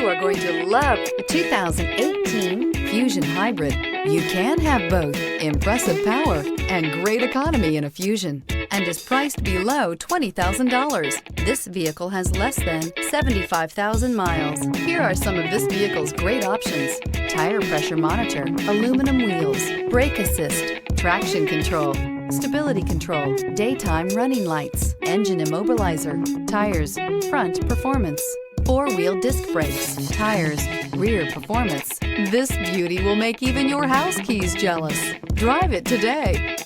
are going to love the 2018 Fusion Hybrid. You can have both impressive power and great economy in a Fusion, and is priced below $20,000. This vehicle has less than 75,000 miles. Here are some of this vehicle's great options: tire pressure monitor, aluminum wheels, brake assist, traction control, stability control, daytime running lights, engine immobilizer, tires, front performance, four-wheel disc brakes, tires, rear performance. This beauty will make even your house keys jealous. Drive it today.